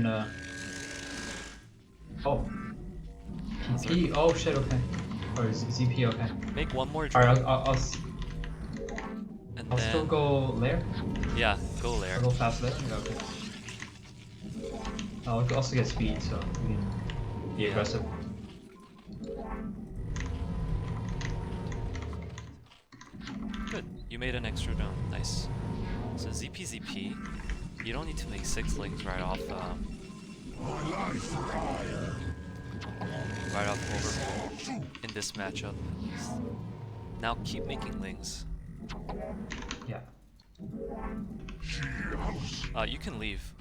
can Oh. PP. Oh shit. Okay. Or ZP. Okay. Make one more All drone. right. I'll then... still go lair. Yeah, go lair. I'll go fast lair. Yeah, okay. I'll also get speed, so we can be aggressive. Good. You made an extra drone. Nice. So ZP. You don't need to make 6 links right off. Right off over in this matchup. Now keep making lings. Yeah. You can leave.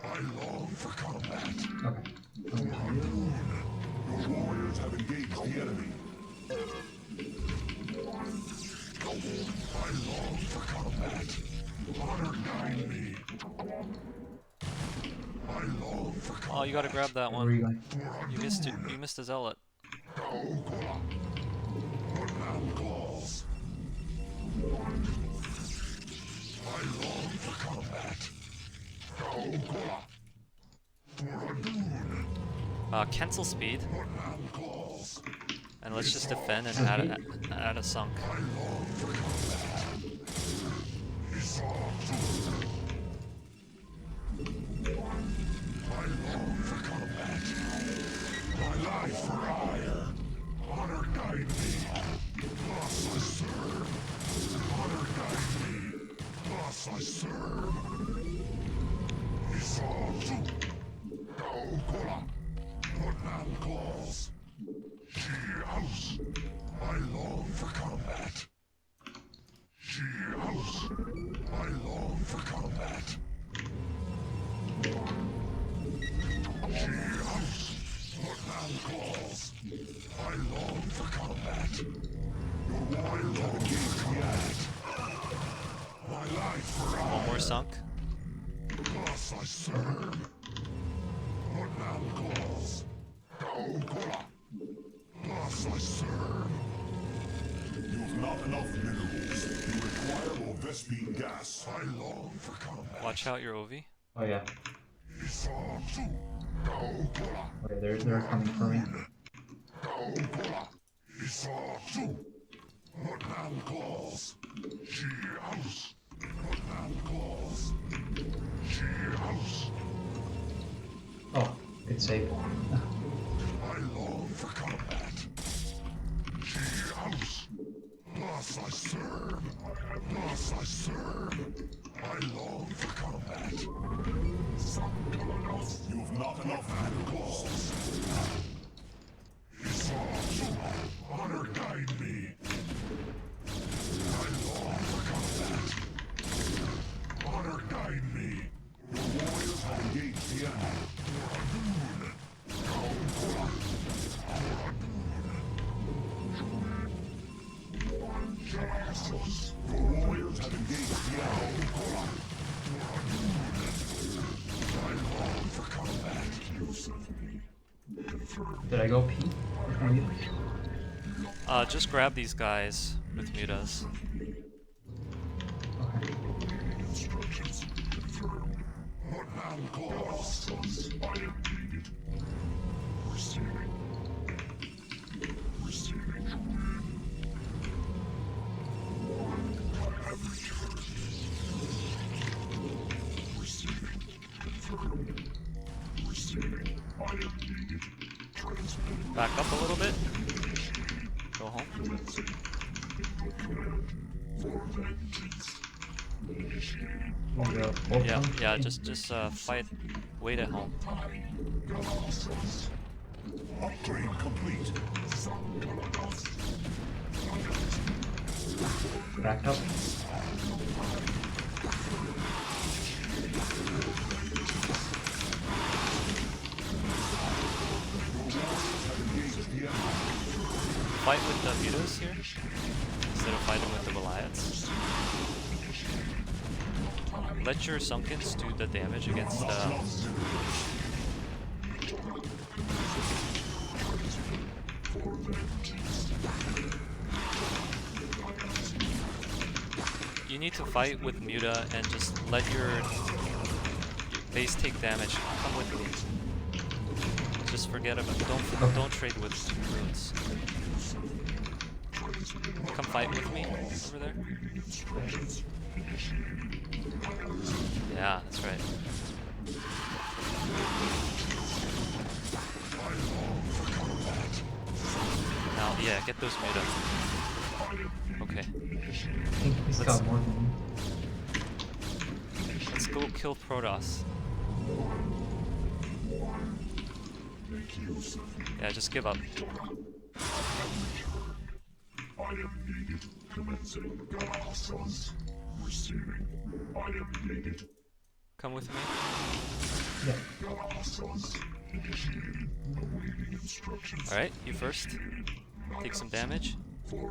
I long for combat. Okay. Your warriors have engaged the enemy. I long for combat. Honor guide me. I long for combat. Oh, you gotta grab that Where are you one. going? You missed it. You missed a zealot. Calls. I long for combat. Cancel speed. And let's just defend and add a sunk. I long for combat. My life for hire. Honor guide me. Thus I serve. Honor guide me. Thus I serve. Isazu. Daokola. Notman calls. She house. I long for combat. She house. I long for combat. She house. Notman calls. I long for combat. Your warriors have engaged combat. My life for One more sunk. Thus I serve. Notman calls. Daokola. Thus I serve. You have not enough minerals. You require more Vespine gas. I long for combat. Watch out your OV. Oh yeah. Isazu. Daokola. Okay, they're coming for me. Daokola. Isazu. Notman calls. She house. Notman calls. She house. Oh, it's safe. I long for combat. She house. Thus I serve. Thus I serve. I long for combat. You have not enough minerals. Isazu. Honor guide me. I long for combat. Honor guide me. Your warriors have engaged the enemy. The warriors have engaged the enemy. I long for combat. Did I go P? Which one are you? Just grab these guys with mutas. Okay. Instructions confirmed. Notman calls. I am needed. Receiving. Receiving. I have returned. Receiving. Confirmed. Receiving. I am needed. Transmitting. Back up a little bit. Go home. For vengeance. Initiating. Yeah, just fight. Wait at home. Upgrade complete. Backed up. Fight with the mutas here instead of fighting with the Goliaths. Let your Sunkens do the damage against You need to fight with Muta and just let your base take damage. Come with me. Just forget about. Don't trade with runes. Come fight with me over there. Yeah, that's right. Now, yeah, get those muta. Okay. I think he's got more than me. Let's go kill Protoss. Yeah, just give up. I am needed. Commencing gases. Receiving. I am needed. Come with me. Yeah. Gases. Initiating. Awaiting instructions. Alright, you first. Take some damage. For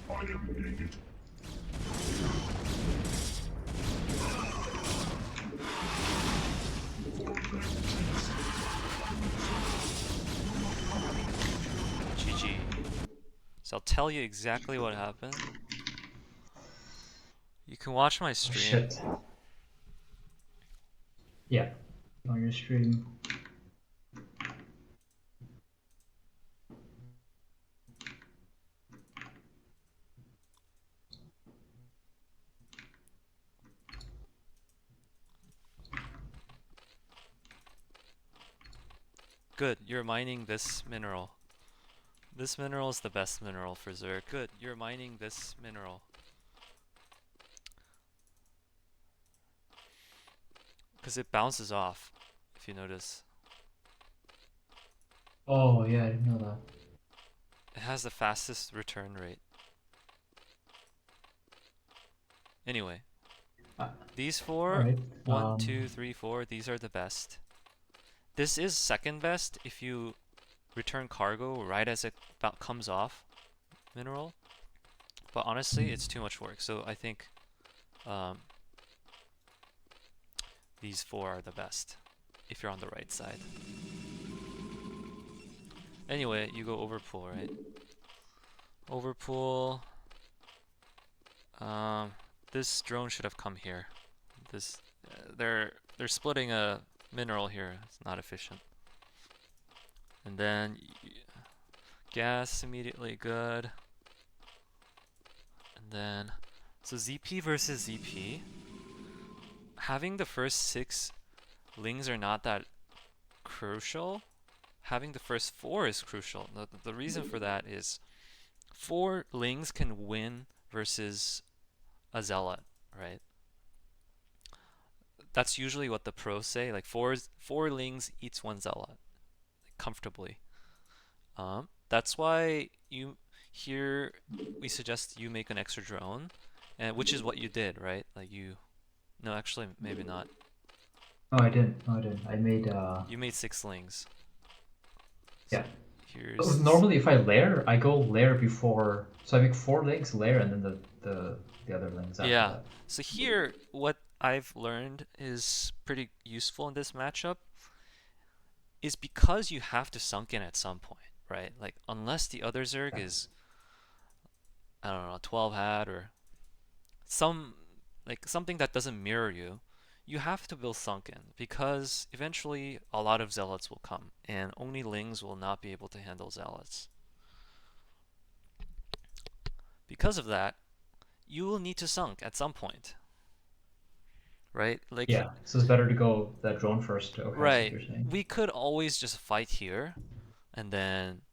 I am needed. GG. So I'll tell you exactly what happened. You can watch my Oh, stream. shit. Yeah. On your stream. Good, you're mining this mineral. This mineral is the best mineral for Zerg. Good, you're mining this mineral. Because it bounces off, if you notice. Oh yeah, I didn't know that. It has the fastest return rate. Anyway, these four, Alright. 1, 2, 3, 4, these are the best. This is second best if you return cargo right as it comes off mineral. But honestly, it's too much work. So I think these four are the best if you're on the right side. Anyway, you go overpool, right? Overpool. This drone should have come here. This they're splitting a mineral here. It's not efficient. And then gas immediately good. And then so ZP versus ZP. Having the first 6 lings are not that crucial. Having the first 4 is crucial. The reason for that is 4 lings can win versus a zealot, right? That's usually what the pros say. Like 4 lings eats 1 zealot, like, comfortably. That's why here we suggest you make an extra drone, and which is what you did, right? Like no, actually maybe not. No, I didn't. No, I didn't. I made You made 6 lings. Yeah. So here's normally, if I layer, I go layer before. So I make 4 links, layer, and then the other links after yeah. that. So here, what I've learned is pretty useful in this matchup is because you have to sunk in at some point, right? Like unless the other Zerg is, I don't know, 12 hat or something that doesn't mirror you, you have to build sunken because eventually a lot of zealots will come and only lings will not be able to handle zealots. Because of that, you will need to sunk at some point, right? Like Yeah, so it's better to go that drone first. Okay, right. you're saying. We could always just fight here and then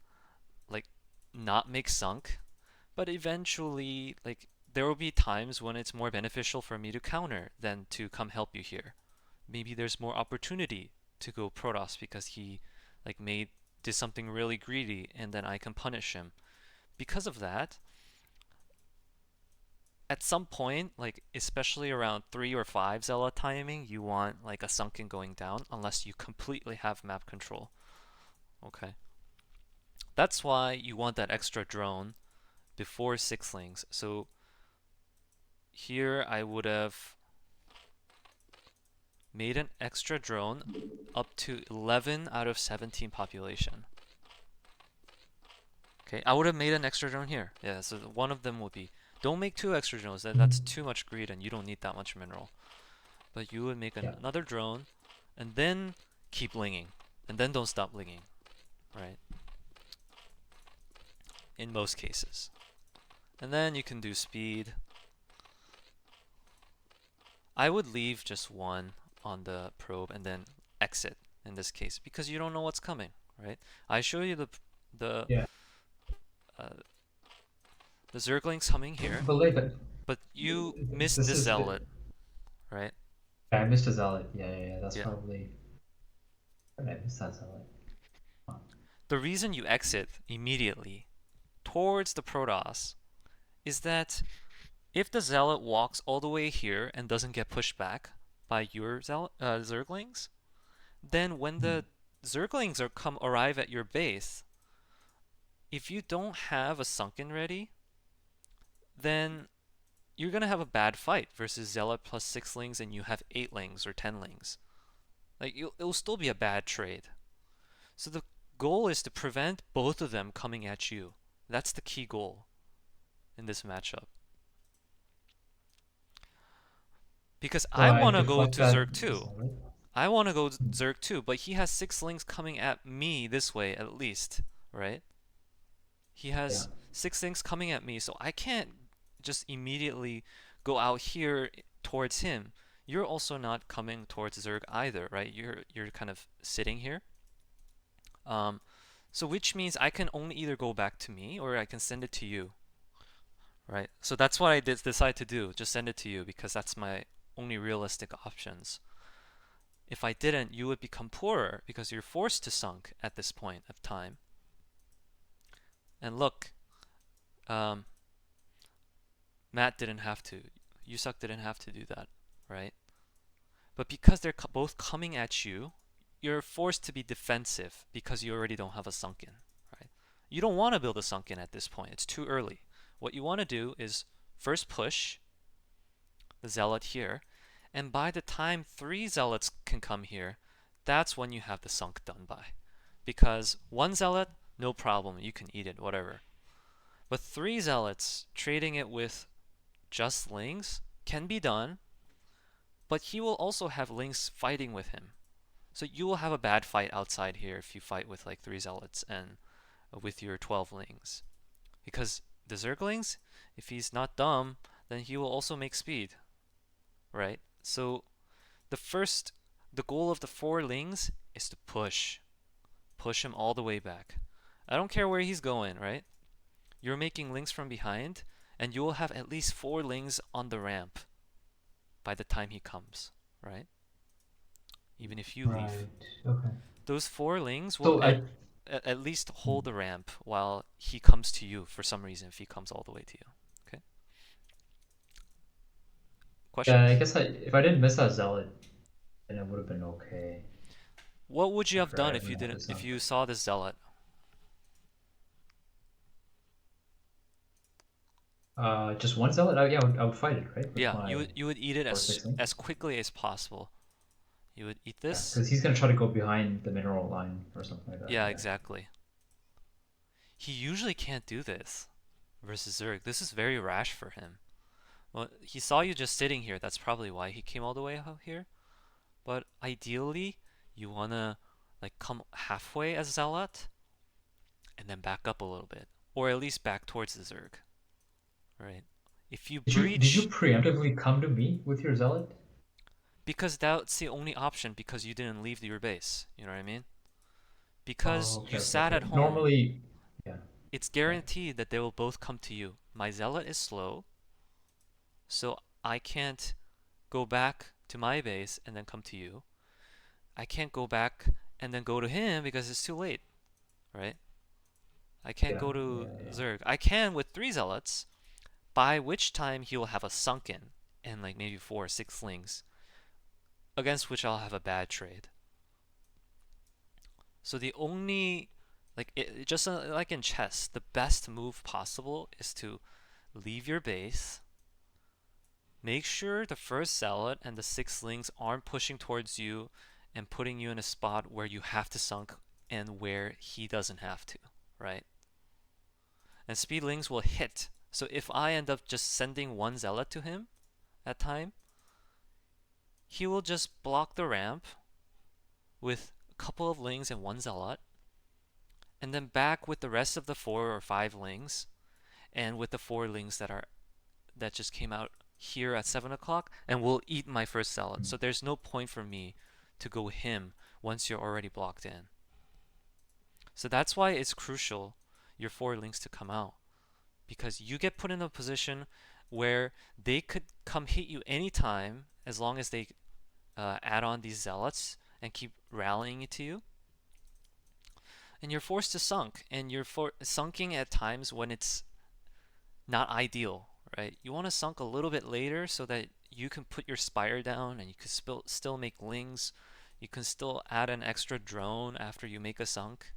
like not make sunk, but eventually like there will be times when it's more beneficial for me to counter than to come help you here. Maybe there's more opportunity to go Protoss because he like did something really greedy and then I can punish him. Because of that, at some point, like especially around 3 or 5 zealot timing, you want like a sunken going down unless you completely have map control. Okay. That's why you want that extra drone before 6 lings. So here I would have made an extra drone up to 11 out of 17 population. Okay, I would have made an extra drone here. Yeah, so one of them would be, don't make 2 extra drones, that's too much greed and you don't need that much mineral. But you would make Yeah. another drone and then keep linging. And then don't stop linging, right? In most cases. And then you can do speed. I would leave just one on the probe and then exit in this case because you don't know what's coming, right? I show you the Yeah. the Zerglings coming here, But but you missed this this is zealot, right? yeah, I missed a zealot. Yeah. That's Yeah. probably. I missed that zealot. The reason you exit immediately towards the Protoss is that if the zealot walks all the way here and doesn't get pushed back by your Zerglings, then when the Zerglings arrive at your base, if you don't have a sunken ready, then you're gonna have a bad fight versus Zealot plus 6 lings and you have 8 lings or 10 lings. Like it'll still be a bad trade. So the goal is to prevent both of them coming at you. That's the key goal in this matchup. Because So I I want to go deflect to that Zerg too. zealot. I want to go Zerg too, but he has 6 lings coming at me this way at least, right? He has Yeah. 6 things coming at me, so I can't just immediately go out here towards him. You're also not coming towards Zerg either, right? You're kind of sitting here. So which means I can only either go back to me or I can send it to you, right? So that's what I decide to do, just send it to you because that's my only realistic options. If I didn't, you would become poorer because you're forced to sunk at this point of time. And look, Matt didn't have to. Yusak didn't have to do that, right? But because they're both coming at you, you're forced to be defensive because you already don't have a sunken, right? You don't want to build a sunken at this point. It's too early. What you want to do is first push the zealot here, and by the time 3 zealots can come here, that's when you have the sunk done by. Because 1 zealot, no problem, you can eat it, whatever. But 3 zealots, trading it with just lings can be done, but he will also have lings fighting with him. So you will have a bad fight outside here if you fight with like 3 zealots and with your 12 lings. Because the Zerglings, if he's not dumb, then he will also make speed, right? So the goal of the 4 lings is to push him all the way back. I don't care where he's going, right? You're making lings from behind, and you will have at least 4 lings on the ramp by the time he comes, right? Even if you Right. leave. Okay. Those 4 lings will So I. at least hold the ramp while he comes to you for some reason, if he comes all the way to you. Okay? Yeah, I Questions? guess if I didn't miss that zealot, then it would have been okay. What would you have After I done if you went after didn't if sunk. you saw this zealot? Just one zealot? Yeah, I would fight it, right? With Yeah, my you would eat it 4 6 link. as quickly as possible. You would eat Yeah, this. because he's gonna try to go behind the mineral line or something like that. Yeah, exactly. He usually can't do this versus Zerg. This is very rash for him. Well, he saw you just sitting here. That's probably why he came all the way out here. But ideally, you wanna like come halfway as Zealot and then back up a little bit, or at least back towards the Zerg, right? If you Did you breach, preemptively come to me with your zealot? because that's the only option because you didn't leave your base. You know what I mean? Because Oh, you sat okay. at home, Normally, yeah. it's guaranteed that they will both come to you. My Zealot is slow, so I can't go back to my base and then come to you. I can't go back and then go to him because it's too late, right? I can't Yeah, go to yeah. Zerg. I can with 3 zealots, by which time he will have a sunken and like maybe 4 or 6 slings, against which I'll have a bad trade. So the only just like in chess, the best move possible is to leave your base make sure the first zealot and the 6 lings aren't pushing towards you and putting you in a spot where you have to sunk and where he doesn't have to, right? And speedlings will hit. So if I end up just sending 1 zealot to him at time, he will just block the ramp with a couple of lings and 1 zealot, and then back with the rest of the 4 or 5 lings, and with the 4 lings that just came out here at 7 o'clock, and will eat my first zealot. So there's no point for me to go him once you're already blocked in. So that's why it's crucial your 4 lings to come out, because you get put in a position where they could come hit you anytime as long as they add on these zealots and keep rallying it to you. And you're forced to sunk, and you're sunking at times when it's not ideal, right? You want to sunk a little bit later so that you can put your spire down and you can still make lings. You can still add an extra drone after you make a sunk.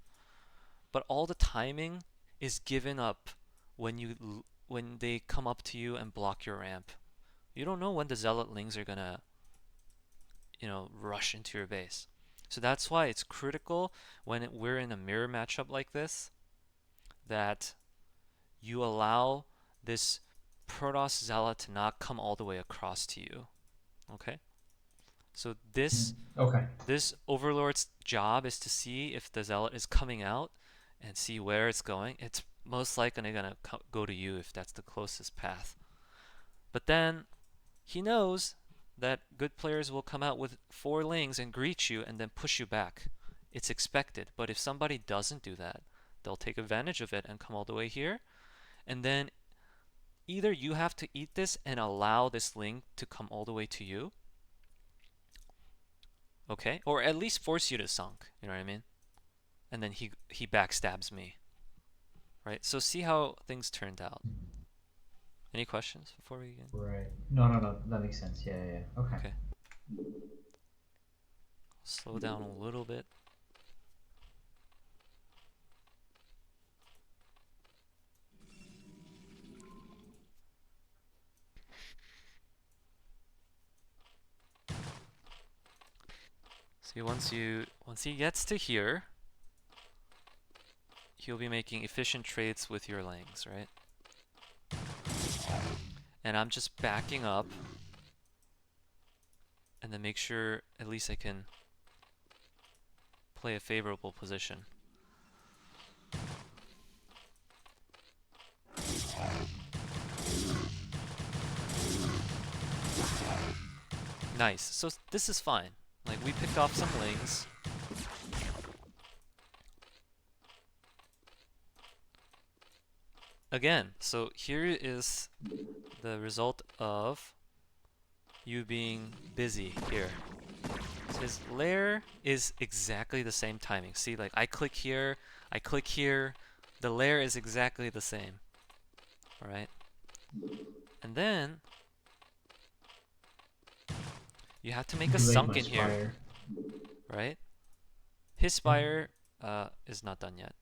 But all the timing is given up when they come up to you and block your ramp. You don't know when the zealot lings are gonna, rush into your base. So that's why it's critical when we're in a mirror matchup like this that you allow this Protoss Zealot to not come all the way across to you. Okay? So this Overlord's job is to see if the Zealot is coming out and see where it's going. It's most likely going to go to you if that's the closest path. But then he knows that good players will come out with 4 lings and greet you and then push you back. It's expected. But if somebody doesn't do that, they'll take advantage of it and come all the way here. And then either you have to eat this and allow this ling to come all the way to you, okay? Or at least force you to sunk, you know what I mean? And then he backstabs me, right? So see how things turned out. Any questions before we begin? Right. No. That makes sense. Yeah. Okay. Slow down a little bit. See, once he gets to here, he'll be making efficient trades with your lings, right? And I'm just backing up and then make sure at least I can play a favorable position. Nice. So this is fine. Like, we picked off some lings. Again, so here is the result of you being busy here. So his lair is exactly the same timing. See, like, I click here, the lair is exactly the same. Alright? And then you have to make a sunk in here. Right? His spire is not done yet.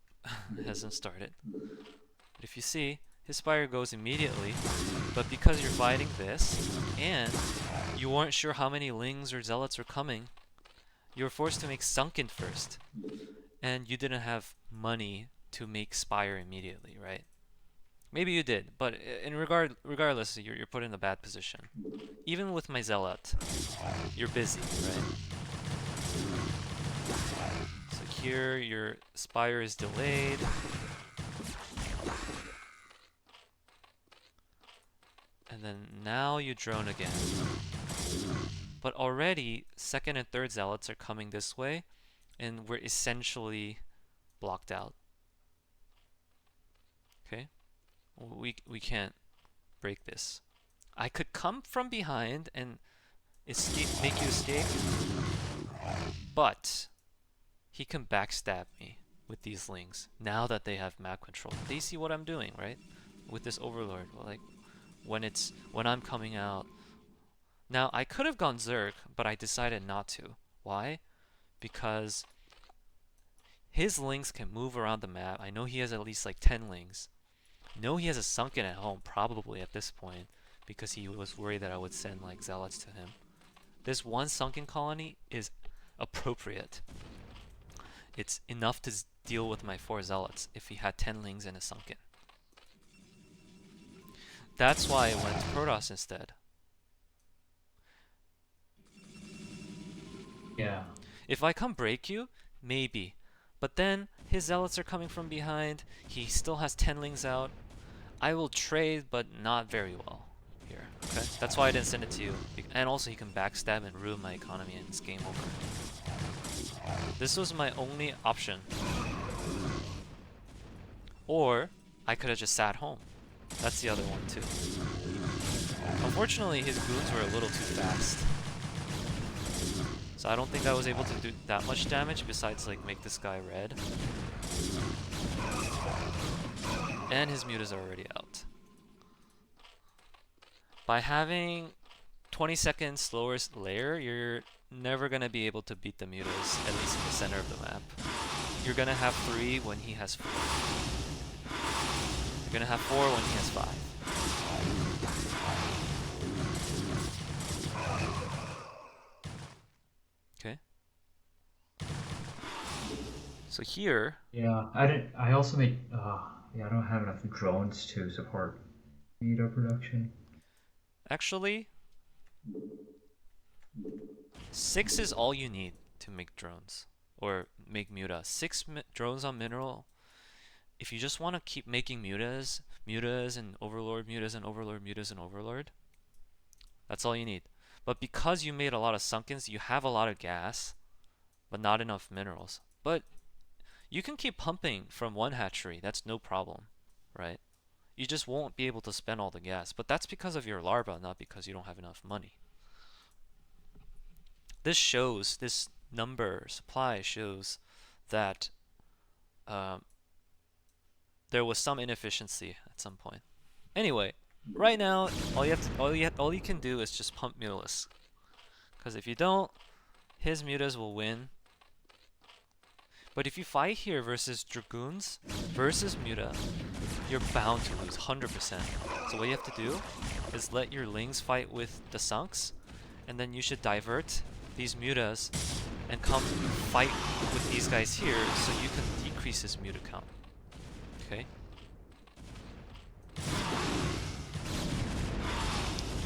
It hasn't started. But if you see, his spire goes immediately, but because you're fighting this, and you weren't sure how many lings or zealots are coming, you were forced to make sunken first. And you didn't have money to make spire immediately, right? Maybe you did, but regardless, you're put in a bad position. Even with my zealot, you're busy, right? So here, your spire is delayed. And then now you drone again. But already, second and third zealots are coming this way, and we're essentially blocked out. Okay? We can't break this. I could come from behind and make you escape, but he can backstab me with these lings now that they have map control. They see what I'm doing, right? With this overlord, well, like when I'm coming out. Now I could have gone Zerg, but I decided not to. Why? Because his lings can move around the map. I know he has at least like 10 lings. I know he has a sunken at home probably at this point because he was worried that I would send like zealots to him. This one sunken colony is appropriate. It's enough to deal with my 4 zealots if he had 10 lings and a sunken. That's why I went to Protoss instead. Yeah. If I come break you, maybe. But then his zealots are coming from behind. He still has 10 lings out. I will trade, but not very well here. Okay, that's why I didn't send it to you. And also he can backstab and ruin my economy and it's game over. This was my only option. Or I could have just sat home. That's the other one too. Unfortunately, his goons were a little too fast. So I don't think I was able to do that much damage besides like make this guy red. And his mutas are already out. By having 20 seconds slower layer, you're never going to be able to beat the mutas, at least in the center of the map. You're going to have 3 when he has 4. You're going to have 4 when he has 5. Okay. So here... Yeah, I also made... yeah, I don't have enough drones to support meter production. Actually, 6 is all you need to make drones. Or make muta. 6 drones on mineral. If you just want to keep making mutas and overlord, mutas and overlord, mutas and overlord, that's all you need. But because you made a lot of sunkens, you have a lot of gas, but not enough minerals. But you can keep pumping from one hatchery. That's no problem, right? You just won't be able to spend all the gas. But that's because of your larva, not because you don't have enough money. This shows, this number, supply shows that there was some inefficiency at some point. Anyway, right now, all you can do is just pump mutas. Because if you don't, his mutas will win. But if you fight here versus dragoons versus muta, you're bound to lose 100%. So what you have to do is let your lings fight with the sunks, and then you should divert these mutas and come fight with these guys here so you can decrease his muta count. Okay?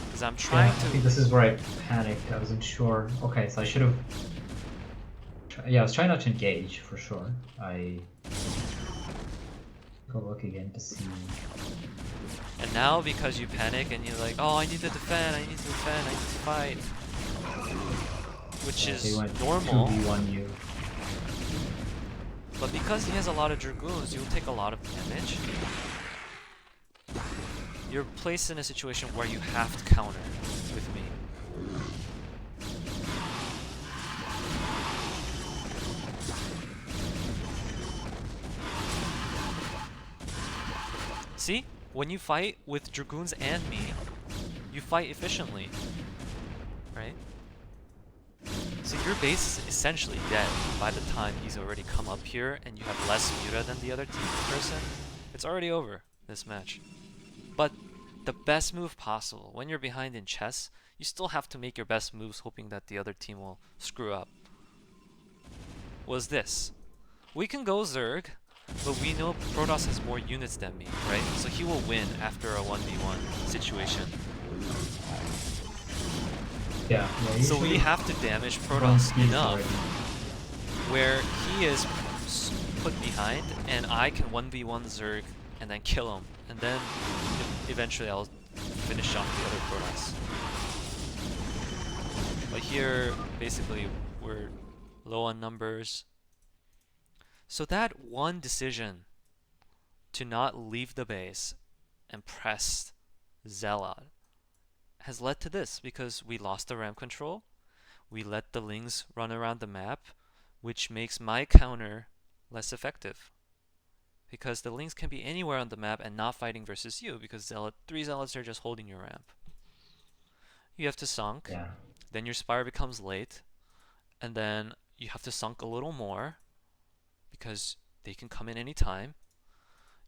Because I'm trying to... I think this is where I panicked. I wasn't sure. Okay, so I should have... Yeah, I was trying not to engage, for sure. I... Go look again to see... And now, because you panic and you're like, oh, I need to defend, I need to defend, I need to fight. Which is normal. 2v1 you. But because he has a lot of dragoons, you'll take a lot of damage. You're placed in a situation where you have to counter with me. See? When you fight with dragoons and me, you fight efficiently. Right? So your base is essentially dead by the time he's already come up here and you have less muta than the other team person. It's already over, this match. But the best move possible, when you're behind in chess, you still have to make your best moves hoping that the other team will screw up. Was this. We can go Zerg, but we know Protoss has more units than me, right? So he will win after a 1v1 situation. Yeah. So we have to damage Protoss enough where he is put behind and I can 1v1 Zerg and then kill him. And then eventually I'll finish off the other Protoss. But here, basically, we're low on numbers. So that one decision to not leave the base and press Zealot has led to this, because we lost the ramp control, we let the lings run around the map, which makes my counter less effective. Because the lings can be anywhere on the map and not fighting versus you, because 3 zealots are just holding your ramp. You have to sunk, then your spire becomes late, and then you have to sunk a little more, because they can come in any time.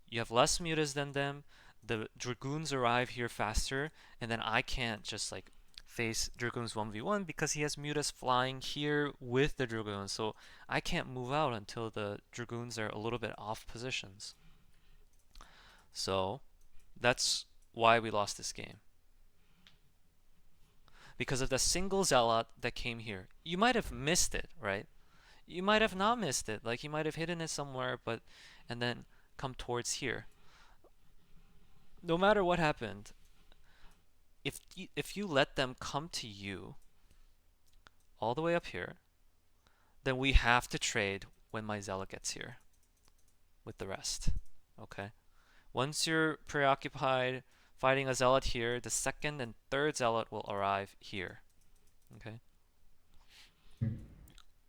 You have less mutas than them. the Dragoons arrive here faster, and then I can't just like face Dragoons 1v1 because he has Mutas flying here with the Dragoons, so I can't move out until the Dragoons are a little bit off positions. So that's why we lost this game. Because of the single Zealot that came here. You might have missed it, right? You might have not missed it. Like, you might have hidden it somewhere, and then come towards here. No matter what happened, if you let them come to you all the way up here, then we have to trade when my Zealot gets here with the rest. Okay? Once you're preoccupied fighting a Zealot here, the second and third Zealot will arrive here. Okay?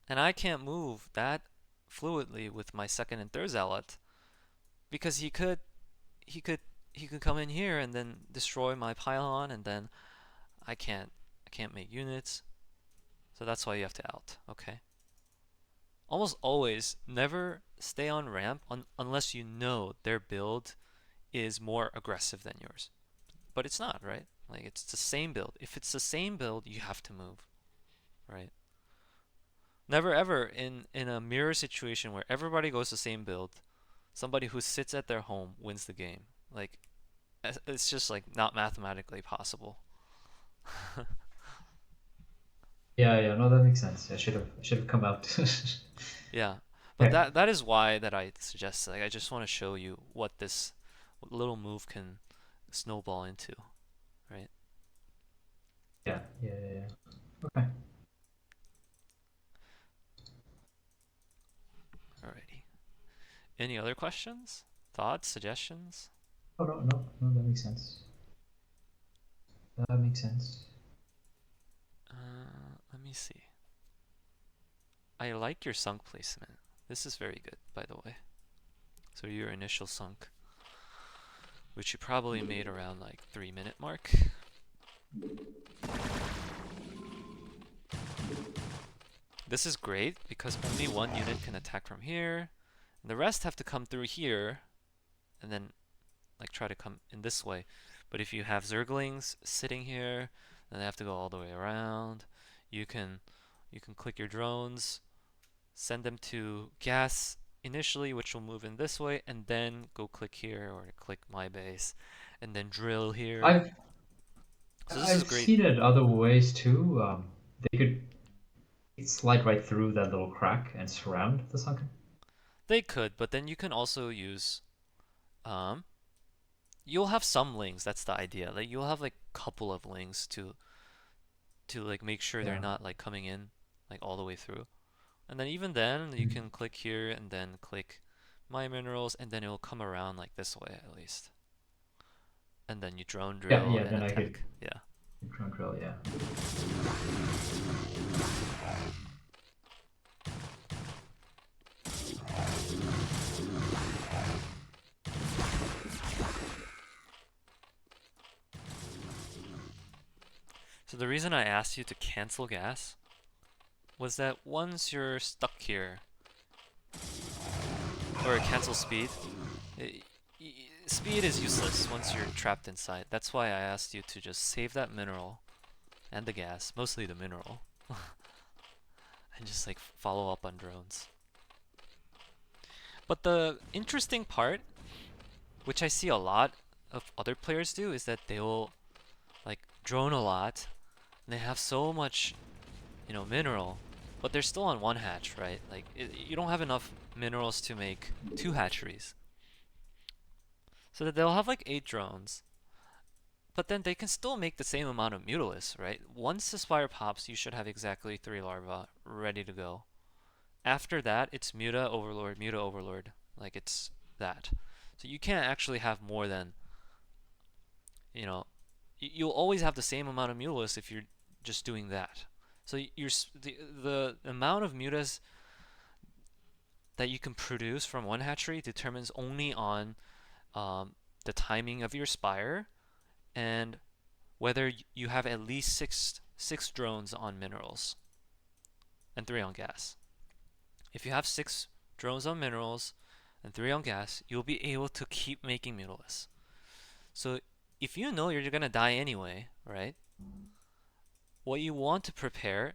And I can't move that fluidly with my second and third Zealot because he could come in here and then destroy my pylon, and then I can't make units. So that's why you have to out. Okay. Almost always never stay on ramp unless you know their build is more aggressive than yours. But it's not, right? Like, it's the same build. If it's the same build, you have to move, right? Never ever in a mirror situation where everybody goes the same build, somebody who sits at their home wins the game. Like, it's just like not mathematically possible. Yeah, no, that makes sense. I should have come out. Yeah, but Okay. that is why that I suggest, like, I just want to show you what this little move can snowball into, right? Yeah. Okay. Alrighty. Any other questions, thoughts, suggestions? Oh no, that makes sense. That makes sense. Let me see. I like your sunk placement. This is very good, by the way. So your initial sunk, which you probably made around like 3-minute mark. This is great because only one unit can attack from here. And the rest have to come through here and then like try to come in this way. But if you have Zerglings sitting here, then they have to go all the way around. You can click your drones, send them to gas initially, which will move in this way, and then go click here or click my base, and then drill here. So this is I've great. seen it other ways too. They could slide right through that little crack and surround the sunken. They could, but then you can also use you'll have some lings, that's the idea. Like, you'll have like a couple of lings to like make sure they're Yeah. not like coming in like all the way through. And then even then you can click here and then click my minerals, and then it will come around like this way at least. And then you drone drill Yeah. and Then I could attack. Yeah. drone drill. Yeah. So the reason I asked you to cancel gas was that once you're stuck here, or cancel speed, speed is useless once you're trapped inside. That's why I asked you to just save that mineral and the gas, mostly the mineral, and just like follow up on drones. But the interesting part, which I see a lot of other players do, is that they'll like drone a lot, and they have so much, mineral, but they're still on one hatch, right? Like, you don't have enough minerals to make 2 hatcheries. So that they'll have like 8 drones, but then they can still make the same amount of Mutalisk, right? Once the Spire pops, you should have exactly 3 larvae ready to go. After that, it's Muta Overlord, like it's that. So you can't actually have more than, you'll always have the same amount of Mutalisk if you're just doing that. So the amount of mutas that you can produce from one hatchery determines only on the timing of your spire and whether you have at least six drones on minerals and 3 on gas. If you have 6 drones on minerals and 3 on gas, you'll be able to keep making Mutalisk. So if you know you're gonna die anyway, right? What you want to prepare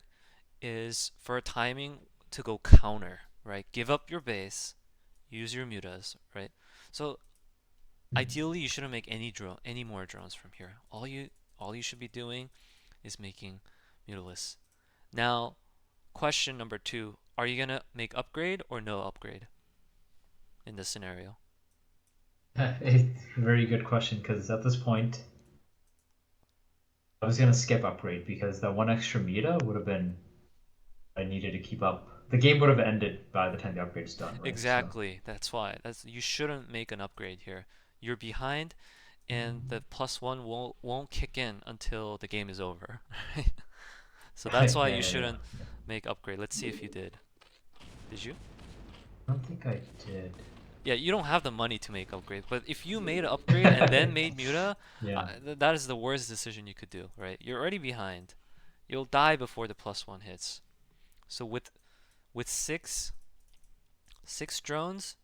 is for a timing to go counter, right? Give up your base, use your mutas, right? So ideally you shouldn't make any more drones from here. All you should be doing is making mutalisks. Now, question number 2, are you gonna make upgrade or no upgrade in this scenario? It's a very good question because at this point, I was gonna skip upgrade because that one extra meta would have been I needed to keep up. The game would have ended by the time the upgrade's done, right? So Exactly. That's why. You shouldn't make an upgrade here. You're behind, and the +1 won't kick in until the game is over. Right? So yeah, that's why yeah, you yeah. shouldn't make upgrade. Let's see if you did. Did you? I don't think I did. Yeah, you don't have the money to make upgrade, but if you made an upgrade and then made Muta, Yeah. that is the worst decision you could do, right? You're already behind. You'll die before the +1 hits. So with six drones,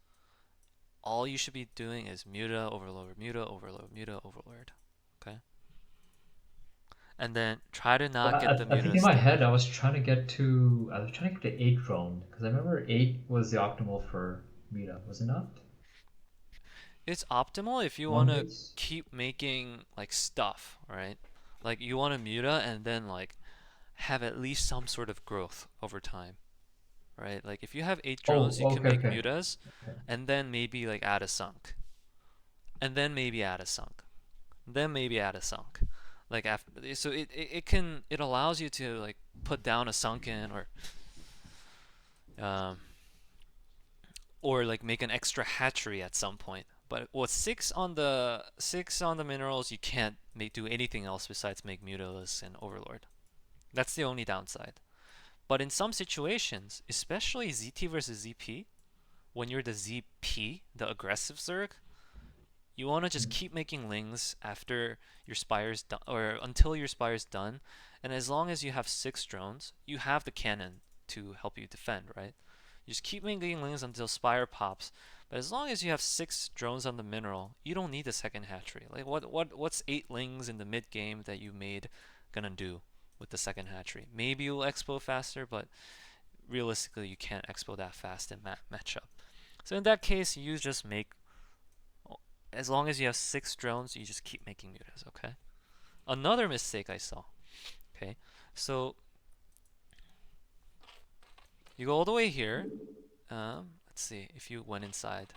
all you should be doing is Muta, Overlord, Muta, Overlord, Muta, Overlord. Okay? And then try to not get the I think in Mutas my done. head I was trying to get to 8 drone because I remember 8 was the optimal for meta, was it not? It's optimal if you One want to base? keep making like stuff, right? Like you want to Muta and then like have at least some sort of growth over time, right? Like if you have 8 Oh, drones, you can okay, make okay. Mutas Okay. and then maybe like add a sunk. And then maybe add a sunk. Then maybe add a sunk. Like after, so it allows you to like put down a sunken um, or like make an extra hatchery at some point. But with six on the minerals, you can't do anything else besides make Mutalisks and Overlord. That's the only downside. But in some situations, especially ZT versus ZP, when you're the ZP, the aggressive Zerg, you want to just Mm. keep making lings after your spire's done, or until your spire's done. And as long as you have 6 drones, you have the cannon to help you defend, right? You just keep making lings until spire pops. But as long as you have 6 drones on the mineral, you don't need the second hatchery. Like what's 8 lings in the mid game that you made gonna do with the second hatchery? Maybe you'll expo faster, but realistically you can't expo that fast in matchup. So in that case, you just make, as long as you have 6 drones, you just keep making mutas, okay? Another mistake I saw, okay? So you go all the way here. Let's see if you went inside.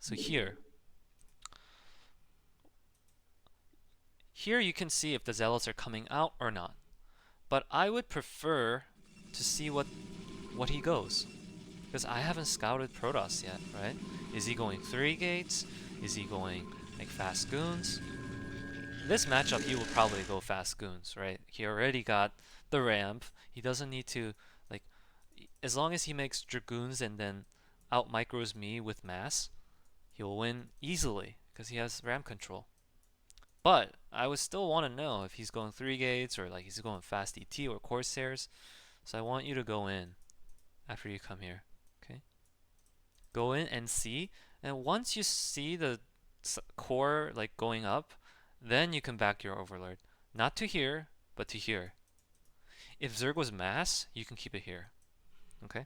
So here you can see if the zealots are coming out or not. But I would prefer to see what he goes, because I haven't scouted Protoss yet, right? Is he going 3 gates? Is he going like fast goons? This matchup, he will probably go fast goons, right? He already got the ramp. He doesn't need to, like, as long as he makes dragoons and then out micros me with mass, he'll win easily because he has ramp control. But I would still want to know if he's going 3 gates or like he's going fast ET or Corsairs. So I want you to go in after you come here, okay? Go in and see, and once you see the core like going up, then you can back your Overlord. Not to here, but to here. If Zerg was mass, you can keep it here. Okay?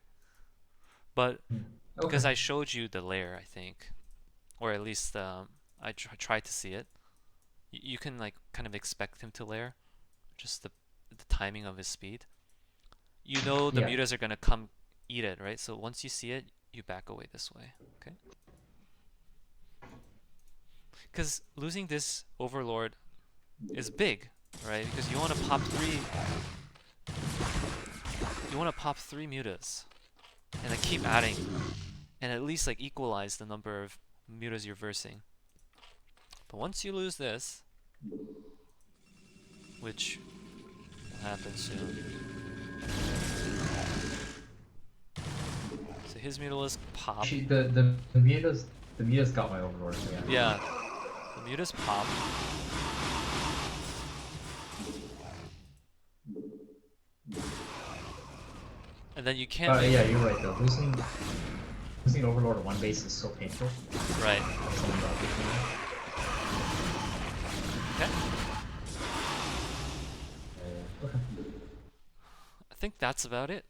But Mm. Okay. because I showed you the layer, I think, or at least I tried to see it, you can like kind of expect him to layer, just the timing of his speed. You know the Yeah. mutas are gonna come eat it, right? So once you see it, you back away this way. Okay? Because losing this Overlord is big, right? Because you want to pop 3. You want to pop 3 mutas, and then keep adding, and at least like equalize the number of mutas you're versing. But once you lose this, which will happen soon, so his mutalisk pop. Actually, the metas got my overlord. So yeah. Yeah, the mutas pop. And then you can't make. Yeah, you're right though. Losing Losing Overlord on one base is so painful. Right. Something about this, you know? Okay. Okay. I think that's about it.